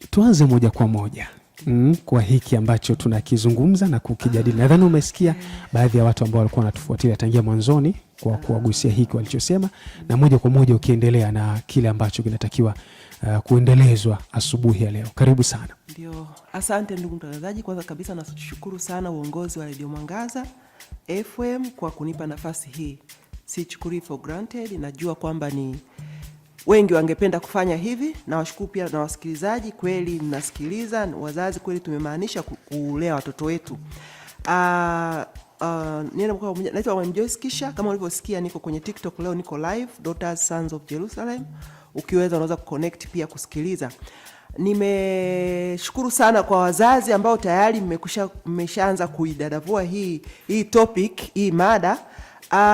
Tuanze moja kwa moja kwa hiki ambacho tunakizungumza na kukijadili. Nadhani umesikia baadhi ya watu ambao walikuwa wanatufuatilia tangia mwanzoni kwa kuwagusia hiki walichosema, na moja kwa moja ukiendelea na kile ambacho kinatakiwa kuendelezwa asubuhi ya leo. Karibu sana. Ndio, asante ndugu mtangazaji. Kwanza kabisa nashukuru sana uongozi wa Radio Mwangaza FM kwa kunipa nafasi hii. Sichukuri for granted. Najua kwamba ni wengi wangependa kufanya hivi, na washukuru pia na wasikilizaji, kweli mnasikiliza, wazazi kweli tumemaanisha kulea watoto wetu. Naitwa Mwalimu Joyce Kisha, kama ulivyosikia niko kwenye TikTok leo, niko live Daughters Sons of Jerusalem. Ukiweza unaweza kuconnect pia kusikiliza. Nimeshukuru sana kwa wazazi ambao tayari mmeshaanza kuidadavua hii topic, hii mada.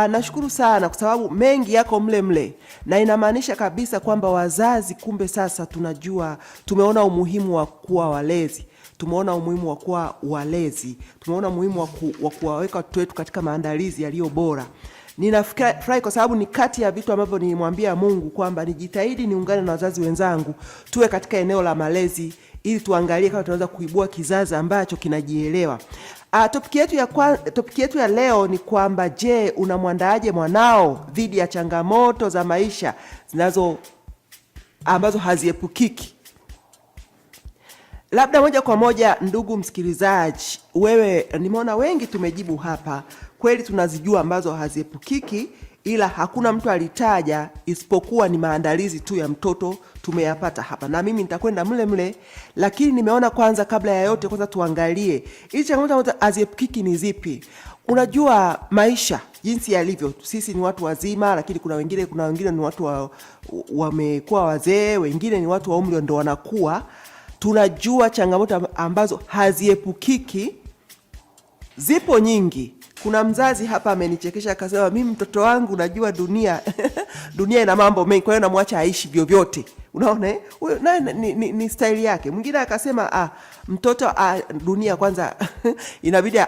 Nashukuru sana kwa sababu mengi yako mle na inamaanisha kabisa kwamba wazazi kumbe sasa tunajua, tumeona umuhimu wa kuwa walezi, tumeona umuhimu wa kuwa walezi, tumeona umuhimu wa kuwaweka watoto wetu katika maandalizi yaliyo bora. Ninafurahi kwa sababu ni kati ya vitu ambavyo nilimwambia Mungu kwamba nijitahidi niungane na wazazi wenzangu tuwe katika eneo la malezi, ili tuangalie kama tunaweza kuibua kizazi ambacho kinajielewa. Topic yetu ya leo ni kwamba, je, unamwandaaje mwanao dhidi ya changamoto za maisha ambazo haziepukiki? Labda moja kwa moja, ndugu msikilizaji, wewe, nimeona wengi tumejibu hapa. Kweli tunazijua ambazo haziepukiki, ila hakuna mtu alitaja isipokuwa ni maandalizi tu ya mtoto tumeyapata hapa. Na mimi nitakwenda mle, lakini nimeona kwanza, kabla ya yote, kwanza tuangalie hizi changamoto haziepukiki ni zipi. Unajua maisha jinsi yalivyo, sisi ni watu wazima, lakini kuna wengine ni watu wamekuwa wazee, wengine ni watu wa umri ndio wanakuwa. Tunajua changamoto ambazo haziepukiki zipo nyingi. Kuna mzazi hapa amenichekesha akasema, mimi mtoto wangu unajua dunia ina mambo mengi, kwa hiyo namwacha aishi vyovyote. Unaona huyo ni style yake. Mwingine akasema mtoto dunia kwanza inabidi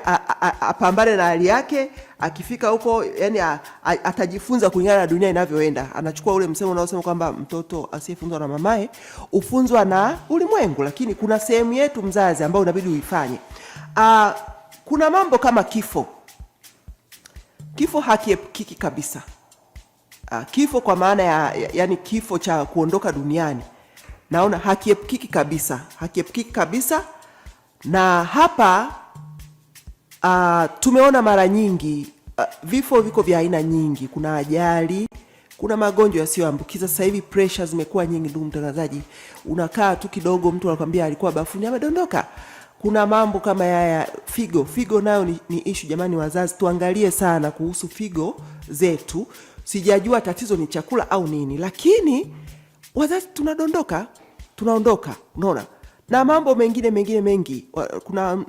apambane na hali yake, akifika huko yani atajifunza kulingana na dunia inavyoenda. Anachukua ule msemo unaosema kwamba mtoto asiyefunzwa na mamae ufunzwa na ulimwengu. Lakini kuna sehemu yetu mzazi ambayo unabidi uifanye. Kuna mambo kama kifo. Kifo hakiepukiki kabisa. Kifo kwa maana yani kifo cha kuondoka duniani, naona hakiepukiki kabisa. Na hapa tumeona mara nyingi vifo viko vya aina nyingi. Kuna ajali, kuna magonjwa yasiyoambukiza. Sasa hivi pressure zimekuwa nyingi, ndugu mtangazaji. Unakaa tu kidogo, mtu anakuambia alikuwa bafuni amedondoka. Kuna mambo kama ya figo nayo ni issue. Jamani wazazi, tuangalie sana kuhusu figo zetu. Sijajua tatizo ni chakula au nini, lakini wazazi tunaondoka, unaona. Na mambo mengine mengi.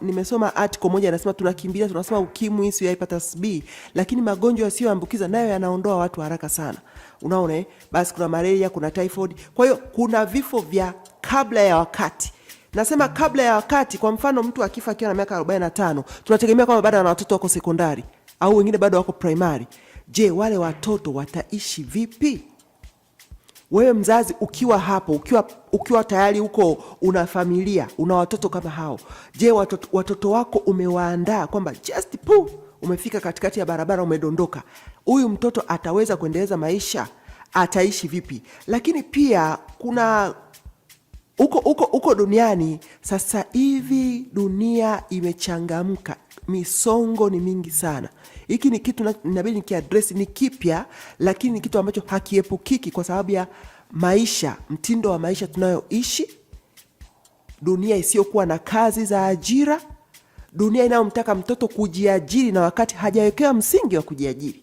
Nimesoma article moja inasema tunasema ukimwi, hepatitis B, lakini magonjwa yasiyoambukiza nayo yanaondoa watu haraka sana. Unaona basi kuna malaria, kuna typhoid. Kwa hiyo kuna vifo vya kabla ya wakati. Nasema kabla ya wakati, kwa mfano mtu akifa akiwa na miaka 45, tunategemea kwamba bado ana watoto wako sekondari au wengine bado wako primary. Je, wale watoto wataishi vipi? Wewe mzazi ukiwa hapo, ukiwa tayari huko una familia, una watoto kama hao. Je, watoto wako umewaandaa kwamba just umefika katikati ya barabara umedondoka, huyu mtoto ataweza kuendeleza maisha? Ataishi vipi? Lakini pia kuna uko duniani sasa hivi, dunia imechangamka, misongo ni mingi sana. Hiki ni kitu inabidi nikiaddress, ni kipya, lakini ni kitu ambacho hakiepukiki kwa sababu ya maisha, mtindo wa maisha tunayoishi, dunia isiyokuwa na kazi za ajira, dunia inayomtaka mtoto kujiajiri na wakati hajawekewa msingi wa kujiajiri.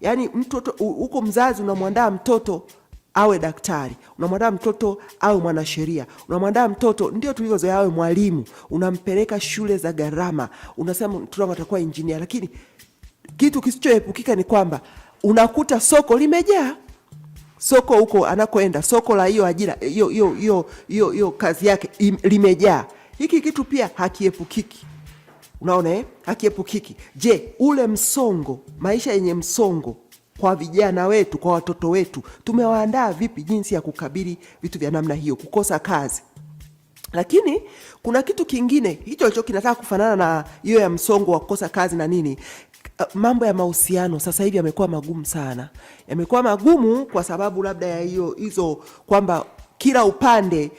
Yaani mtoto huko, mzazi unamwandaa mtoto awe daktari, unamwandaa mtoto awe mwanasheria, unamwandaa mtoto, ndio tulivyozoea, awe mwalimu, unampeleka shule za gharama, unasema mtoto atakuwa engineer. Lakini kitu kisichoepukika ni kwamba unakuta soko limejaa. Soko huko anakoenda, soko la hiyo ajira, hiyo kazi yake limejaa. Hiki kitu pia hakiepukiki. Unaona hakiepukiki. Je, ule msongo, maisha yenye msongo kwa vijana wetu, kwa watoto wetu, tumewaandaa vipi jinsi ya kukabili vitu vya namna hiyo, kukosa kazi. Lakini kuna kitu kingine hicho kinataka kufanana na hiyo ya msongo wa kukosa kazi na nini. Mambo ya mahusiano sasa hivi yamekuwa magumu sana. Yamekuwa magumu kwa sababu labda ya hizo kwamba kila upande,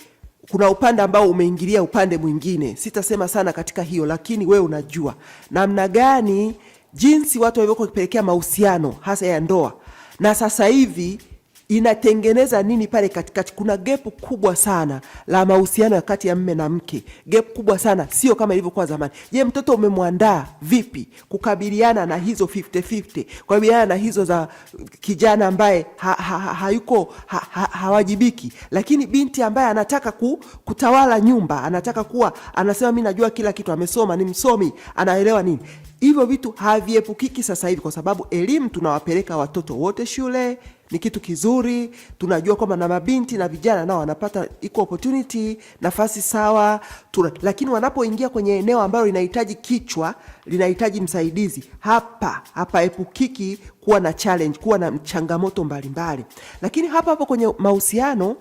kuna upande ambao umeingilia upande mwingine. Sitasema sana katika hiyo, lakini wewe unajua namna gani jinsi watu walivyokuwa kupelekea mahusiano hasa ya ndoa, na sasa hivi inatengeneza nini pale katikati. Kuna gap kubwa sana la mahusiano kati ya mume na mke, gap kubwa sana, sio kama ilivyokuwa zamani. Je, mtoto umemwandaa vipi kukabiliana na hizo 50-50, kukabiliana na hizo za kijana ambaye hayuko hawajibiki, lakini binti ambaye anataka kutawala nyumba, anataka kuwa, anasema mimi najua kila kitu, amesoma, ni msomi, anaelewa nini. Hivyo vitu haviepukiki sasa hivi, kwa sababu elimu tunawapeleka watoto wote shule, ni kitu kizuri. Tunajua kwamba na mabinti na vijana nao wanapata equal opportunity, nafasi sawa. Lakini wanapoingia kwenye eneo ambalo linahitaji kichwa, linahitaji msaidizi, hapa epukiki kuwa na challenge, kuwa na changamoto mbalimbali. Lakini hapa kwenye mahusiano,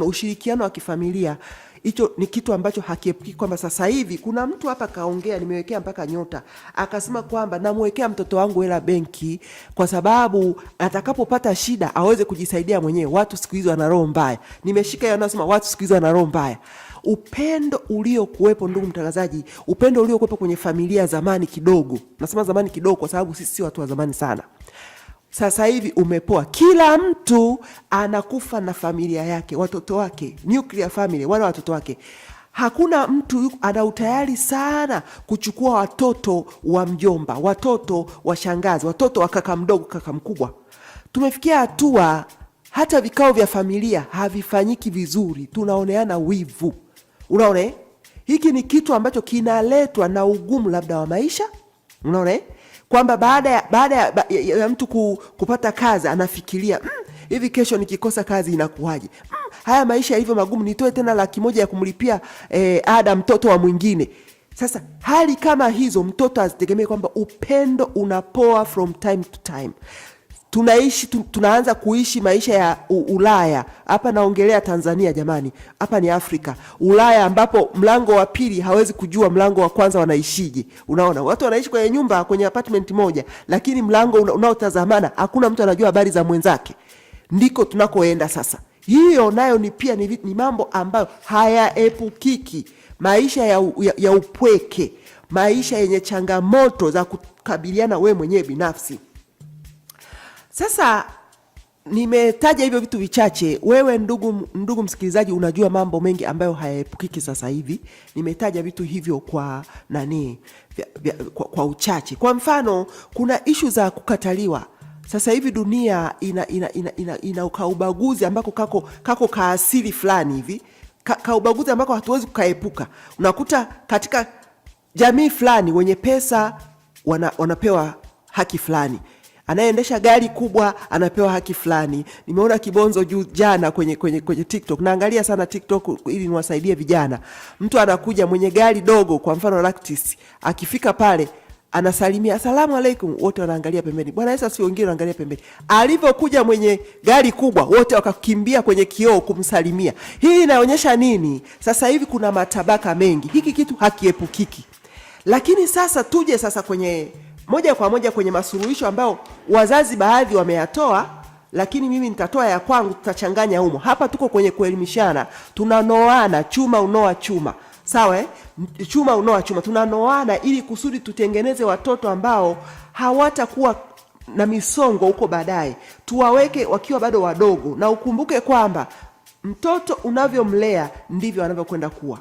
ushirikiano wa kifamilia, hicho ni kitu ambacho hakiepukiki, kwamba sasa hivi kuna mtu hapa kaongea, nimewekea mpaka nyota, akasema kwamba namwekea mtoto wangu hela benki kwa sababu atakapopata shida aweze kujisaidia mwenyewe. Watu siku hizo wana roho mbaya. Nimeshika hiyo, anasema watu siku hizo wana roho mbaya. Upendo uliokuwepo, ndugu mtangazaji, upendo uliokuwepo kwenye familia zamani kidogo, nasema zamani kidogo kwa sababu sisi si watu wa zamani sana, sasa hivi umepoa. Kila mtu anakufa na familia yake, watoto wake, nuclear family, wale watoto wake. Hakuna mtu ana utayari sana kuchukua watoto wa mjomba, watoto wa shangazi, watoto wa kaka mdogo, kaka mkubwa. Tumefikia hatua hata vikao vya familia havifanyiki vizuri, tunaoneana wivu. Unaona? Hiki ni kitu ambacho kinaletwa na ugumu labda wa maisha. Unaona? Kwamba baada ya mtu kupata kazi anafikiria hivi, kesho nikikosa kazi inakuwaje? Haya maisha hivyo magumu, nitoe tena 100,000 ya kumlipia ada mtoto wa mwingine. Sasa hali kama hizo, mtoto azitegemee kwamba upendo unapoa from time to time. Tunaanza kuishi maisha ya Ulaya. Hapa naongelea Tanzania jamani, hapa ni Afrika. Ulaya ambapo mlango wa pili hawezi kujua mlango wa kwanza wanaishije. Unaona, watu wanaishi kwenye nyumba, kwenye apartment moja, lakini mlango unaotazamana hakuna mtu anajua habari za mwenzake. Ndiko tunakoenda sasa. Hiyo nayo ni mambo ambayo hayaepukiki. Maisha ya upweke, maisha yenye changamoto za kukabiliana wewe mwenyewe binafsi. Sasa nimetaja hivyo vitu vichache. Wewe ndugu msikilizaji, unajua mambo mengi ambayo hayaepukiki sasa hivi. Nimetaja vitu hivyo kwa kwa uchache. Kwa mfano, kuna ishu za kukataliwa. Sasa hivi dunia ina kaubaguzi ambako kako kaasili fulani hivi. Kaubaguzi ambako hatuwezi kukaepuka. Unakuta katika jamii fulani wenye pesa wanapewa haki fulani. Anayeendesha gari kubwa anapewa haki fulani. Nimeona kibonzo jana kwenye TikTok. Naangalia sana TikTok ili niwasaidie vijana. Mtu anakuja mwenye gari dogo, kwa mfano Lactis, akifika pale anasalimia asalamu alaikum, wote wanaangalia pembeni. Bwana Yesu asifiwe, wengine wanaangalia pembeni. Alipokuja mwenye gari kubwa, wote wakakimbia kwenye kioo kumsalimia. Hii inaonyesha nini? Sasa hivi kuna matabaka mengi. Hiki kitu hakiepukiki. Lakini sasa tuje sasa moja kwa moja kwenye masuluhisho ambayo wazazi baadhi wameyatoa, lakini mimi nitatoa ya kwangu, tutachanganya humo. Hapa tuko kwenye kuelimishana, tunanoana, chuma unoa chuma. Sawa chuma unoa chuma, tunanoana ili kusudi tutengeneze watoto ambao hawatakuwa na misongo huko baadaye. Tuwaweke wakiwa bado wadogo, na ukumbuke kwamba mtoto unavyomlea ndivyo anavyokwenda kuwa.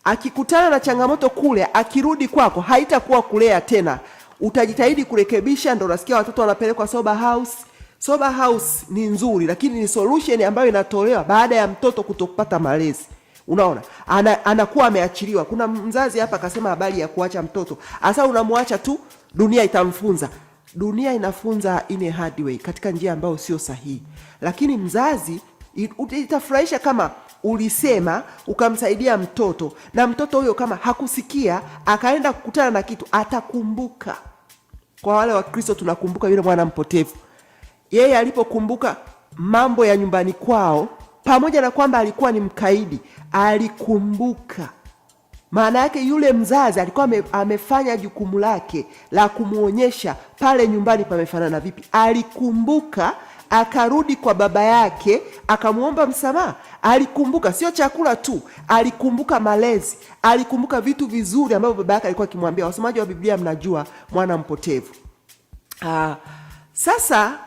Akikutana na changamoto kule, akirudi kwako haitakuwa kulea tena. Utajitahidi kurekebisha. Ndio unasikia watoto wanapelekwa sober house. Sober house ni nzuri, lakini ni solution ambayo inatolewa baada ya mtoto kutopata malezi. Unaona? Anakuwa ameachiliwa. Kuna mzazi hapa akasema habari ya kuacha mtoto. Asa unamwacha tu, dunia itamfunza. Dunia inafunza in a hard way, katika njia ambayo sio sahihi. Lakini mzazi itafurahisha kama ulisema ukamsaidia mtoto, na mtoto huyo kama hakusikia akaenda kukutana na kitu, atakumbuka. Kwa wale wa Kristo tunakumbuka yule mwana mpotevu. Yeye alipokumbuka mambo ya nyumbani kwao, pamoja na kwamba alikuwa ni mkaidi, alikumbuka. Maana yake yule mzazi alikuwa amefanya jukumu lake la kumuonyesha pale nyumbani pamefanana vipi. Alikumbuka, akarudi kwa baba yake, akamuomba msamaha. Alikumbuka sio chakula tu, alikumbuka malezi, alikumbuka vitu vizuri ambavyo baba yake alikuwa akimwambia. Wasomaji wa Biblia mnajua mwana mpotevu. Sasa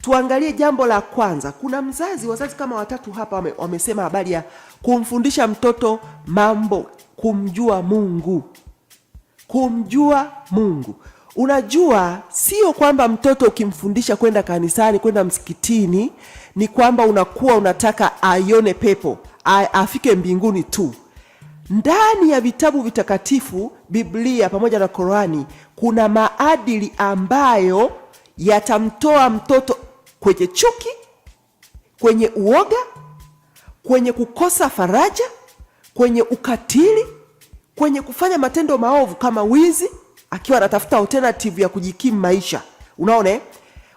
tuangalie jambo la kwanza. Kuna wazazi kama watatu hapa wamesema habari ya kumfundisha mtoto mambo, kumjua Mungu. Kumjua Mungu. Unajua sio kwamba mtoto ukimfundisha kwenda kanisani, kwenda msikitini, ni kwamba unakuwa unataka aione pepo, afike mbinguni tu. Ndani ya vitabu vitakatifu, Biblia pamoja na Qurani, kuna maadili ambayo yatamtoa mtoto kwenye chuki, kwenye uoga, kwenye kukosa faraja, kwenye ukatili, kwenye kufanya matendo maovu kama wizi, akiwa anatafuta alternative ya kujikimu maisha. Unaona?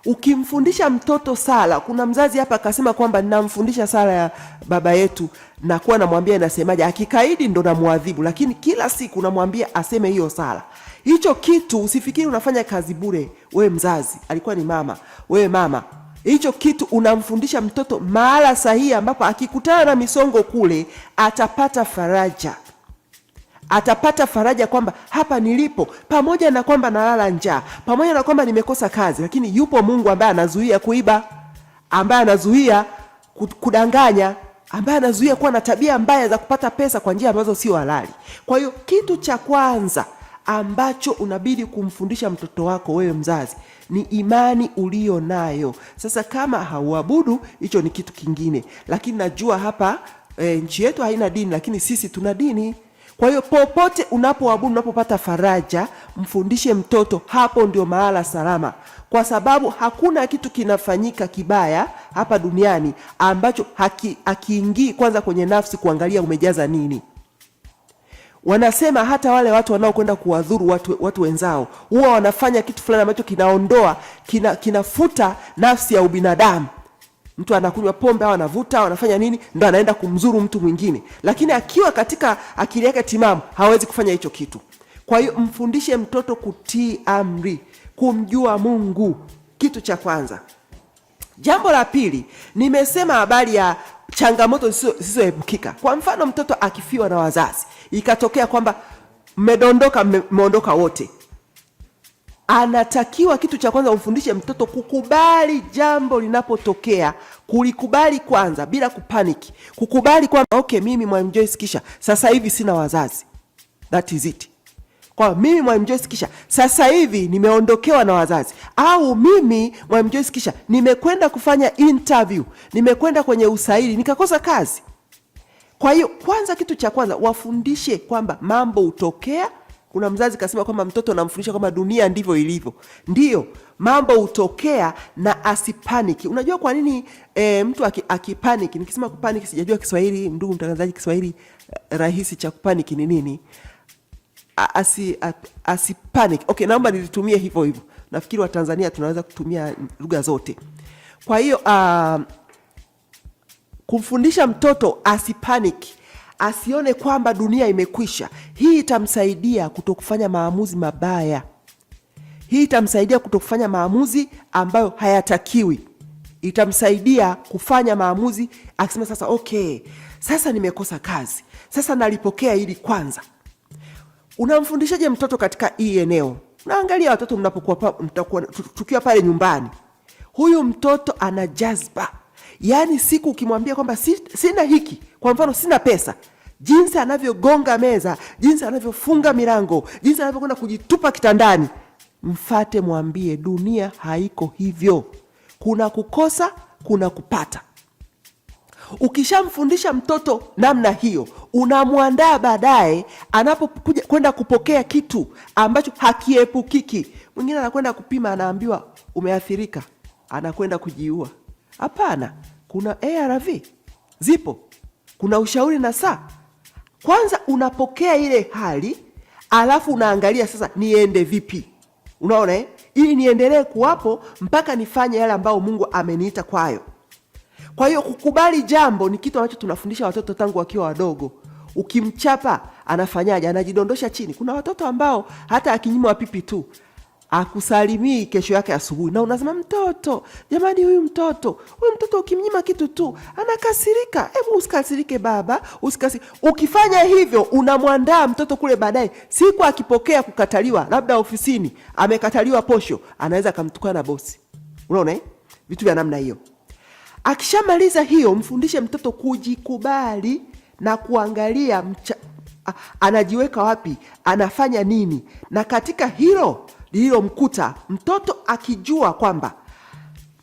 Ukimfundisha mtoto sala, kuna mzazi hapa akasema kwamba ninamfundisha sala ya baba yetu na kuwa namwambia inasemaje, akikaidi ndo namuadhibu, lakini kila siku namwambia aseme hiyo sala. Hicho kitu usifikiri unafanya kazi bure. Wewe mzazi, alikuwa ni mama, wewe mama, hicho kitu unamfundisha mtoto mahala sahihi, ambapo akikutana na misongo kule atapata faraja. Atapata faraja kwamba hapa nilipo, pamoja na kwamba nalala njaa, pamoja na kwamba nimekosa kazi, lakini yupo Mungu ambaye anazuia kuiba, ambaye anazuia kudanganya, ambaye anazuia kuwa na tabia mbaya za kupata pesa kwa njia ambazo sio halali. Kwa hiyo kitu cha kwanza ambacho unabidi kumfundisha mtoto wako wewe mzazi ni imani ulio nayo. Sasa kama hauabudu, hicho ni kitu kingine, lakini najua hapa nchi yetu haina dini, lakini sisi tuna dini. Kwa hiyo popote unapoabudu, unapopata faraja, mfundishe mtoto. Hapo ndio mahala salama, kwa sababu hakuna kitu kinafanyika kibaya hapa duniani ambacho hakiingii kwanza kwenye nafsi kuangalia umejaza nini. Wanasema hata wale watu wanaokwenda kuwadhuru watu wenzao huwa wanafanya kitu fulani ambacho kinafuta nafsi ya ubinadamu. Mtu anakunywa pombe au anavuta au anafanya nini, ndo anaenda kumzuru mtu mwingine, lakini akiwa katika akili yake timamu hawezi kufanya hicho kitu. Kwa hiyo mfundishe mtoto kutii amri, kumjua Mungu, kitu cha kwanza. Jambo la pili, nimesema habari ya changamoto zisizoepukika. Kwa mfano, mtoto akifiwa na wazazi, ikatokea kwamba mmeondoka wote, anatakiwa kitu cha kwanza umfundishe mtoto kukubali jambo linapotokea, kulikubali kwanza bila kupaniki, kukubali kwamba okay, mimi Mwalimu Joyce Kisha sasa hivi sina wazazi, that is it. Kwa mimi Mwalimu Joyce Kisha sasa hivi nimeondokewa na wazazi, au mimi Mwalimu Joyce Kisha nimekwenda kufanya interview, nimekwenda kwenye usaili nikakosa kazi. Kwa hiyo kwanza, kitu cha kwanza wafundishe kwamba mambo hutokea. Kuna mzazi kasema kwamba mtoto anamfundisha kwamba dunia ndivyo ilivyo. Ndiyo, mambo hutokea na asipaniki. Unajua kwa nini mtu akipaniki? Nikisema kupaniki sijajua Kiswahili, ndugu mtangazaji, Kiswahili rahisi cha kupaniki ni nini? Asipaniki. Okay, naomba nilitumie hivyo hivyo. Nafikiri wa Tanzania tunaweza kutumia lugha zote. Kwa hiyo kumfundisha mtoto asipaniki, asione kwamba dunia imekwisha. Hii itamsaidia kutokufanya maamuzi mabaya. Hii itamsaidia kutokufanya maamuzi ambayo hayatakiwi. Itamsaidia kufanya maamuzi akisema sasa okay, sasa nimekosa kazi, sasa nalipokea hili kwanza. Unamfundishaje mtoto katika hii eneo? Unaangalia watoto mnapokuwa tukiwa pale nyumbani. Huyu mtoto ana jazba. Yaani siku ukimwambia kwamba sina hiki, kwa mfano sina pesa, jinsi anavyogonga meza, jinsi anavyofunga milango, jinsi anavyokwenda kujitupa kitandani, mfate mwambie dunia haiko hivyo. Kuna kukosa, kuna kupata. Ukishamfundisha mtoto namna hiyo, unamwandaa baadaye anapokuja kwenda kupokea kitu ambacho hakiepukiki. Mwingine anakwenda kupima, anaambiwa umeathirika, anakwenda kujiua. Hapana, kuna ARV zipo, kuna ushauri na saa. Kwanza unapokea ile hali, alafu unaangalia sasa niende vipi. Unaona ili niendelee kuwapo mpaka nifanye yale ambayo Mungu ameniita kwayo. Kwa hiyo kukubali jambo ni kitu ambacho tunafundisha watoto tangu wakiwa wadogo. Ukimchapa anafanyaje? Anajidondosha chini. Kuna watoto ambao hata akinyimwa pipi tu akusalimii kesho yake asubuhi, na unasema mtoto, jamani, huyu mtoto ukimnyima kitu tu anakasirika. Hebu usikasirike baba, usikasirike. Ukifanya hivyo unamwandaa mtoto kule baadaye, siku akipokea kukataliwa, labda ofisini amekataliwa posho, anaweza akamtukana na bosi. Unaona vitu vya namna hiyo. Akishamaliza hiyo, mfundishe mtoto kujikubali na kuangalia anajiweka wapi, anafanya nini, na katika hilo lililomkuta mtoto akijua kwamba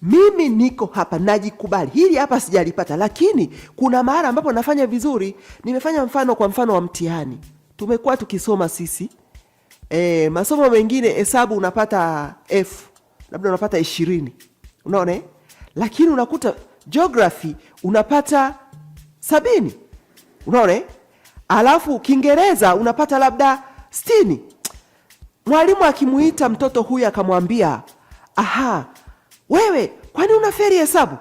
mimi niko hapa, najikubali, hili hapa sijalipata, lakini kuna mahali ambapo nafanya vizuri. Nimefanya kwa mfano wa mtihani. Tumekuwa tukisoma sisi masomo mengine, hesabu unapata F, labda unapata 20, unaona, lakini unakuta geography unapata 70, unaona, alafu Kiingereza unapata labda 60. Mwalimu akimuita mtoto huyu akamwambia, aha, wewe kwani unafeli hesabu?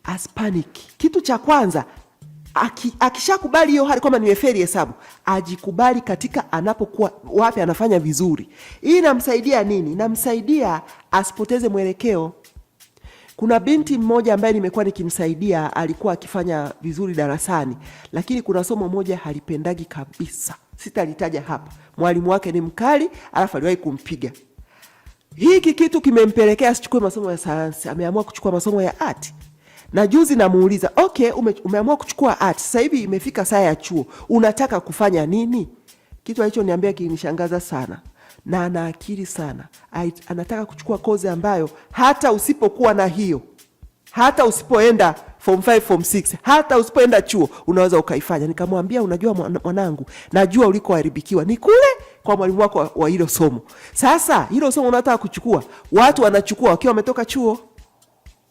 Aspanic. Kitu cha kwanza, akishakubali hiyo hali kwamba nimefeli hesabu, ajikubali katika anapokuwa wapi anafanya vizuri. Hii inamsaidia nini? Inamsaidia asipoteze mwelekeo. Kuna binti mmoja ambaye nimekuwa nikimsaidia, alikuwa akifanya vizuri darasani, lakini kuna somo moja halipendagi kabisa. Sitalitaja hapa. Mwalimu wake ni mkali, alafu aliwahi kumpiga. Hiki kitu kimempelekea asichukue masomo ya sayansi, ameamua kuchukua masomo ya art. Na juzi namuuliza, okay, umeamua kuchukua art, sasa hivi imefika saa ya chuo, unataka kufanya nini? Kitu alichoniambia kilishangaza sana, na ana akili sana. Anataka kuchukua kozi ambayo hata usipokuwa na hiyo, hata usipoenda form 5 form 6, hata usipoenda chuo unaweza ukaifanya. Nikamwambia, unajua mwanangu, najua ulikoharibikiwa ni kule kwa mwalimu wako wa hilo somo. Sasa hilo somo unataka kuchukua, watu wanachukua wakiwa wametoka chuo.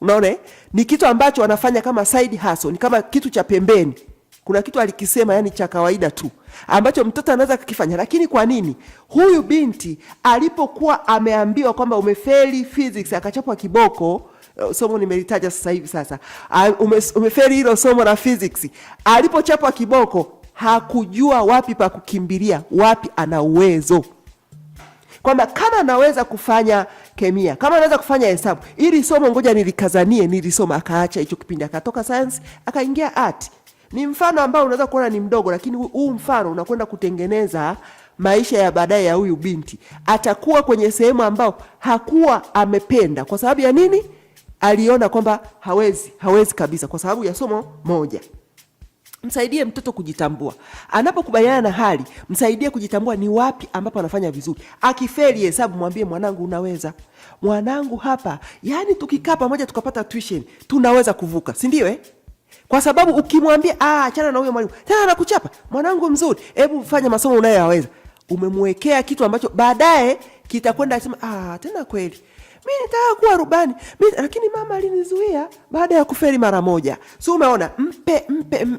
Unaona, ni kitu ambacho wanafanya kama side hustle, ni kama kitu cha pembeni. Kuna kitu alikisema, yani cha kawaida tu, ambacho mtoto anaweza kukifanya. Lakini kwa nini huyu binti alipokuwa ameambiwa kwamba umefeli physics, akachapwa kiboko, somo nimelitaja sasa hivi, sasa umefeli hilo somo la physics, alipochapwa kiboko hakujua wapi pa kukimbilia, wapi ana uwezo, kwamba kama anaweza kufanya kemia, kama anaweza kufanya hesabu, ili somo ngoja nilikazanie, nilisoma. Akaacha hicho kipindi, akatoka science akaingia art. Ni mfano ambao unaweza kuona ni mdogo, lakini huu mfano unakwenda kutengeneza maisha ya baadaye ya huyu binti. Atakuwa kwenye sehemu ambao hakuwa amependa. Kwa sababu ya nini? Aliona kwamba hawezi kabisa kwa sababu ya somo moja. Msaidie mtoto kujitambua. Anapokubaliana na hali, msaidie kujitambua ni wapi ambapo anafanya vizuri. Akifeli hesabu, mwambie, mwanangu, unaweza. Mwanangu, hapa, yani tukikaa pamoja tukapata tuition, tunaweza kuvuka, si ndio Kwa sababu ukimwambia achana na huyo mwalimu, tena anakuchapa, mwanangu mzuri, hebu fanya masomo unayoweza, umemwekea kitu ambacho baadaye kitakwenda asema, tena kweli mimi nitaka kuwa rubani, lakini mama alinizuia baada ya kufeli mara moja. So umeona,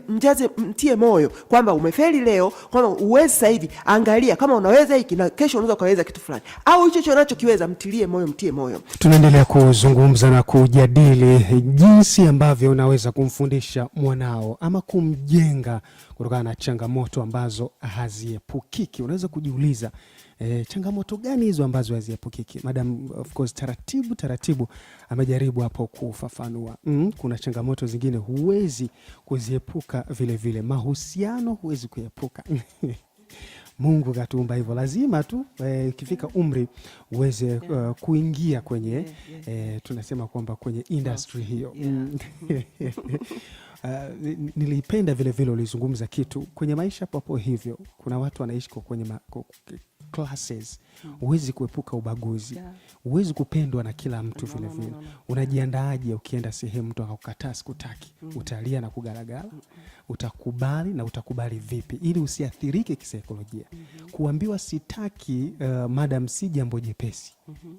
mjaze, mtie moyo kwamba umefeli leo, kwamba uwezi sasa hivi, angalia kama unaweza hiki na kesho unaweza kuweza kitu fulani, au hicho unachokiweza, mtie moyo. Tunaendelea kuzungumza na kujadili jinsi ambavyo unaweza kumfundisha mwanao ama kumjenga kutokana na changamoto ambazo haziepukiki. Unaweza kujiuliza, changamoto gani hizo ambazo haziepukiki? Madam, of course, taratibu amejaribu hapo kufafanua. Kuna changamoto zingine huwezi kuziepuka vile vile. Mahusiano huwezi kuepuka. Mungu katuumba hivyo, lazima tu ukifika umri uweze kuingia kwenye tunasema kwamba kwenye industry hiyo. Nilipenda vile vile ulizungumza kitu kwenye maisha papo hivyo. Kuna watu wanaishi kwenye classes. Huwezi kuepuka ubaguzi. Huwezi kupendwa na kila mtu vile vile. Unajiandaaje ukienda sehemu mtu akakukataa sikutaki? Utalia na kugaragara? Utakubali, na utakubali vipi ili usiathirike kisaikolojia? Kuambiwa sitaki madam si jambo jepesi.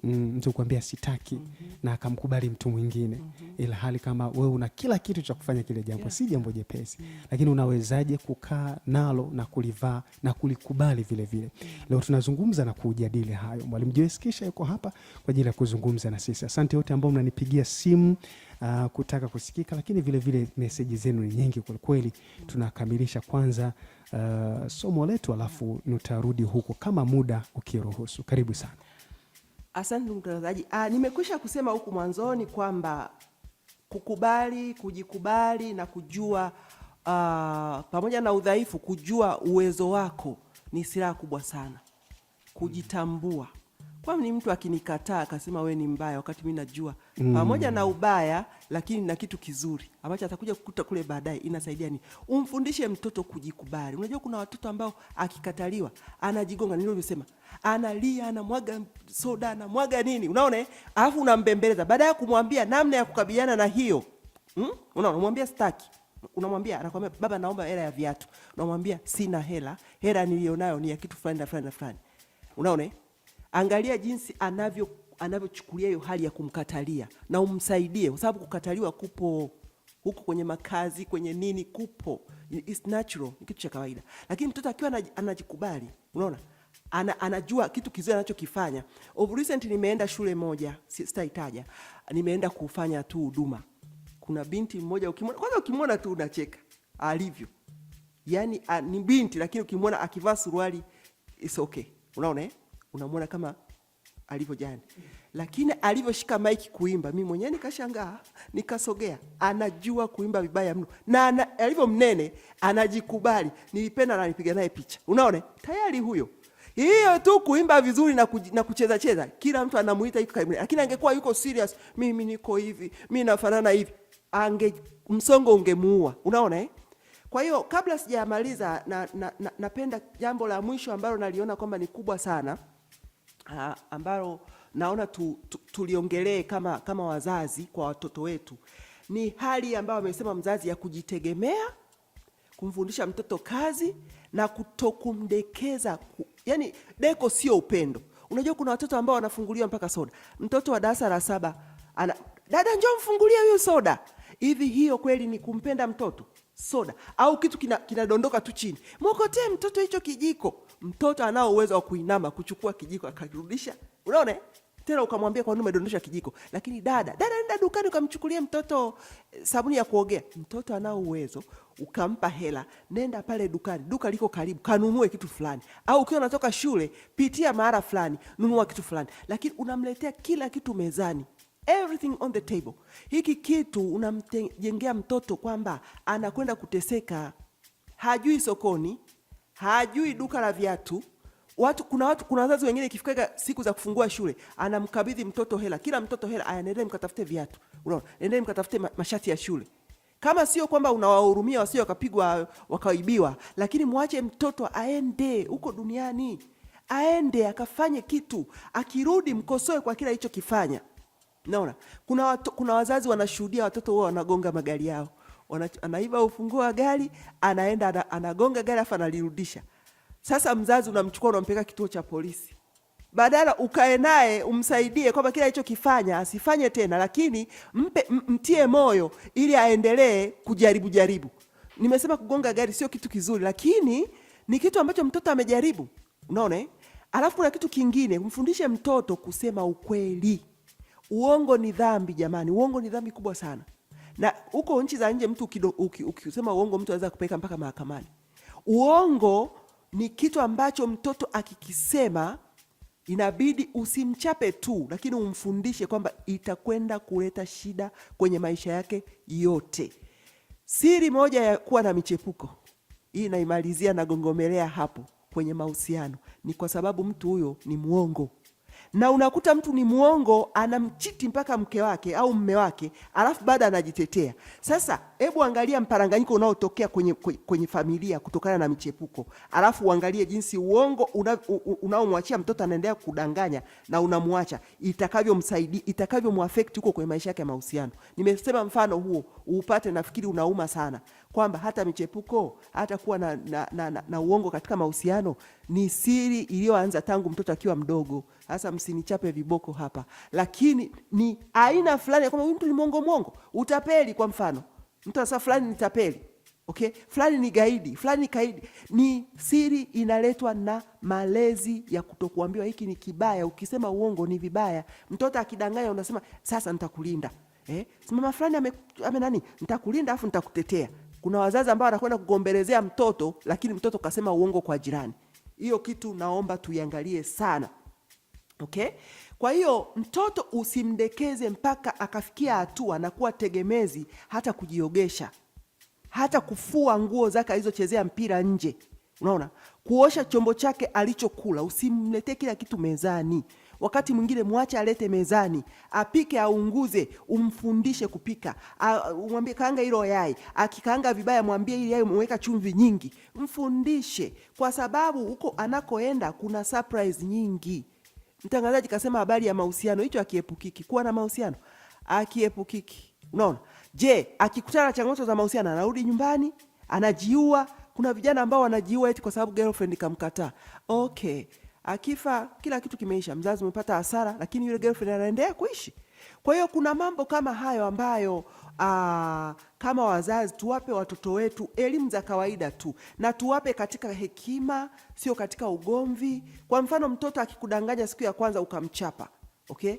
Mtu kuambia sitaki na akamkubali mtu mwingine, ila hali kama wewe una kila kitu cha kufanya kile jambo. jambo si jambo jepesi. Lakini unawezaje kukaa nalo na kulivaa na kulikubali vile vile? Leo tunazungumza na kujadili hayo. Mwalimu Joyce Kisha yuko hapa kwa ajili ya kuzungumza na sisi. Asante wote ambao mnanipigia simu kutaka kusikika, lakini vile vile meseji zenu ni nyingi kwa kweli. Tunakamilisha kwanza somo letu, alafu nutarudi huko kama muda ukiruhusu. Karibu sana. Asante mtangazaji. Nimekwisha kusema huku mwanzoni kwamba kukubali, kujikubali na kujua pamoja na udhaifu, kujua uwezo wako ni silaha kubwa sana. Kujitambua. Kwa ni mtu akinikataa akasema we ni mbaya wakati mimi najua pamoja na ubaya lakini na kitu kizuri ambacho atakuja kukuta kule baadaye, inasaidia ni umfundishe mtoto kujikubali. Unajua kuna watoto ambao akikataliwa anajigonga, nilivyosema, analia, anamwaga soda, anamwaga nini, unaona alafu unambembeleza baada ya kumwambia namna ya kukabiliana na hiyo. Unaona, unamwambia staki, unamwambia, anakuambia baba naomba hela ya viatu, unamwambia sina hela nilionayo ni ya kitu fulani na fulani na fulani. Unaona, angalia jinsi anavyochukulia hiyo hali ya kumkatalia na umsaidie, kwa sababu kukataliwa kupo huko kwenye makazi, kwenye nini, kupo, it's natural, ni kitu cha kawaida. Lakini mtoto akiwa anajikubali, unaona, anajua kitu kizuri anachokifanya. Of recent nimeenda shule moja, sitaitaja, nimeenda kufanya tu huduma. Kuna binti mmoja ukimwona tu unacheka alivyo. Yaani ni binti lakini ukimwona akivaa suruali it's okay. Unaona unamwona kama alivyo jani. Lakini alivyoshika maiki kuimba, mimi mwenyewe nikashangaa, nikasogea. Anajua kuimba vibaya mno. Na alivyo mnene, anajikubali. Nilipenda na nipiga naye picha. Unaona? Tayari huyo. Hiyo tu kuimba vizuri na kucheza cheza. Kila mtu anamuita yuko karibu. Lakini angekuwa yuko serious, mimi niko hivi, mimi nafanana hivi, msongo ungemuua. Unaona Kwa hiyo kabla sijamaliza napenda jambo la mwisho ambalo naliona kwamba ni kubwa sana, ambalo naona tuliongelee kama wazazi kwa watoto wetu, ni hali ambayo amesema mzazi ya kujitegemea, kumfundisha mtoto kazi na kutokumdekeza. Yani deko sio upendo. Unajua kuna watoto ambao wanafunguliwa mpaka soda. Mtoto wa darasa la 7 dada njoo mfungulie huyu soda. Hivi hiyo kweli ni kumpenda mtoto? Soda au kitu kinadondoka tu chini, mwokotee mtoto hicho kijiko. Mtoto anao uwezo wa kuinama kuchukua kijiko akarudisha. Unaona tena ukamwambia kwa nini umedondosha kijiko. Lakini dada nenda dukani ukamchukulie mtoto sabuni ya kuogea. Mtoto anao uwezo, ukampa hela, nenda pale dukani, duka liko karibu, kanunue kitu fulani. Au ukiwa unatoka shule, pitia mahali fulani, nunua kitu fulani. Lakini unamletea kila kitu mezani, everything on the table. Hiki kitu unamjengea mtoto kwamba anakwenda kuteseka. Hajui sokoni, hajui duka la viatu. Kuna wazazi wengine ikifika siku za kufungua shule, anamkabidhi mtoto hela, kila mtoto hela, nendeni mkatafute viatu. Unaona? Nendeni mkatafute mashati ya shule. Kama sio kwamba unawahurumia wasio wakapigwa wakaibiwa, lakini muache mtoto aende huko duniani. Aende akafanye kitu, akirudi mkosoe kwa kila alichokifanya. Naona kuna wazazi wanashuhudia watoto wao wanagonga magari yao. Anaiba ufunguo wa gari, anaenda anagonga gari afa analirudisha. Sasa mzazi unamchukua unampeleka kituo cha polisi. Badala ukae naye umsaidie kwamba kila alichokifanya asifanye tena, lakini mtie moyo ili aendelee kujaribu. Nimesema kugonga gari sio kitu kizuri, lakini ni kitu ambacho mtoto amejaribu. Unaona Alafu kuna kitu kingine, kumfundishe mtoto kusema ukweli. Uongo ni dhambi jamani, uongo ni dhambi kubwa sana. Na huko nchi za nje mtu ukisema uongo mtu anaweza kupeleka mpaka mahakamani. Uongo ni kitu ambacho mtoto akikisema inabidi usimchape tu, lakini umfundishe kwamba itakwenda kuleta shida kwenye maisha yake yote. Siri moja ya kuwa na michepuko, hii naimalizia na gongomelea hapo kwenye mahusiano, ni kwa sababu mtu huyo ni muongo. Na unakuta mtu ni muongo, anamchiti mpaka mke wake au mume wake, alafu baada anajitetea. Sasa hebu angalia mparanganyiko unaotokea kwenye familia kutokana na michepuko. Alafu uangalie jinsi uongo unaomwachia mtoto anaendelea kudanganya na unamwacha, itakavyomsaidia, itakavyomuaffect huko kwenye maisha yake ya mahusiano. Nimesema mfano huo upate, nafikiri unauma sana, kwamba hata michepuko, hata kuwa na uongo katika mahusiano ni siri iliyoanza tangu mtoto akiwa mdogo. Sasa msinichape viboko hapa, lakini ni aina fulani ya kwamba mtu ni mwongo. Utapeli kwa mfano, Mtu anasema fulani ni tapeli, okay? Fulani ni gaidi, fulani ni kaidi. Ni siri inaletwa na malezi ya kutokuambiwa hiki ni kibaya. Ukisema uongo ni vibaya. Mtoto akidanganya unasema sasa nitakulinda. Mama fulani nani? Nitakulinda afu nitakutetea. Kuna wazazi ambao wanakwenda kugombelezea mtoto, lakini mtoto kasema uongo kwa jirani. Hiyo kitu naomba tuiangalie sana. Okay? Kwa hiyo mtoto usimdekeze mpaka akafikia hatua na kuwa tegemezi, hata kujiogesha, hata kufua nguo zake alizochezea mpira nje. Unaona? Kuosha chombo chake alichokula. Usimletee kila kitu mezani. Wakati mwingine muache alete mezani, apike, aunguze, umfundishe kupika. Umwambie kaanga hilo yai, akikaanga vibaya mwambie hili yai umeweka chumvi nyingi. Mfundishe, kwa sababu huko anakoenda kuna surprise nyingi. Mtangazaji kasema habari ya mahusiano, hicho akiepukiki. Kuwa na mahusiano akiepukiki. Unaona? Je, akikutana na changamoto za mahusiano anarudi nyumbani, anajiua? Kuna vijana ambao wanajiua eti kwa sababu girlfriend kamkataa. Okay. Akifa kila kitu kimeisha, mzazi umepata hasara, lakini yule girlfriend anaendelea kuishi. Kwa hiyo kuna mambo kama hayo ambayo kama wazazi tuwape watoto wetu elimu za kawaida tu, na tuwape katika hekima, sio katika ugomvi. Kwa mfano, mtoto akikudanganya siku ya kwanza ukamchapa, okay?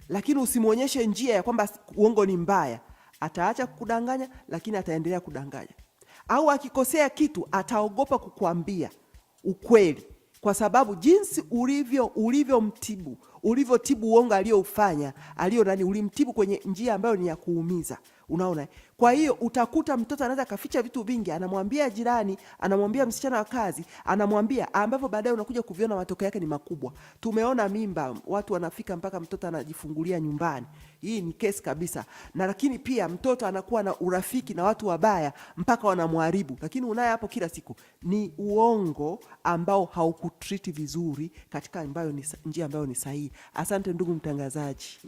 Lakini usimuonyeshe njia ya kwamba uongo ni mbaya. Ataacha kukudanganya, lakini ataendelea kudanganya. Au akikosea kitu ataogopa kukuambia ukweli, kwa sababu jinsi ulivyotibu uongo aliyoufanya, ulimtibu kwenye njia ambayo ni ya kuumiza. Unaona? Kwa hiyo utakuta mtoto anaweza kaficha vitu vingi, anamwambia jirani, anamwambia msichana wa kazi, anamwambia, ambavyo baadaye unakuja kuviona matokeo yake ni makubwa. Tumeona mimba, watu wanafika mpaka mtoto anajifungulia nyumbani. Hii ni kesi kabisa. Na lakini pia mtoto anakuwa na urafiki na watu wabaya mpaka wanamharibu. Lakini unaye hapo kila siku. Ni uongo ambao haukutreat vizuri katika njia ambayo ni sahihi. Asante ndugu mtangazaji.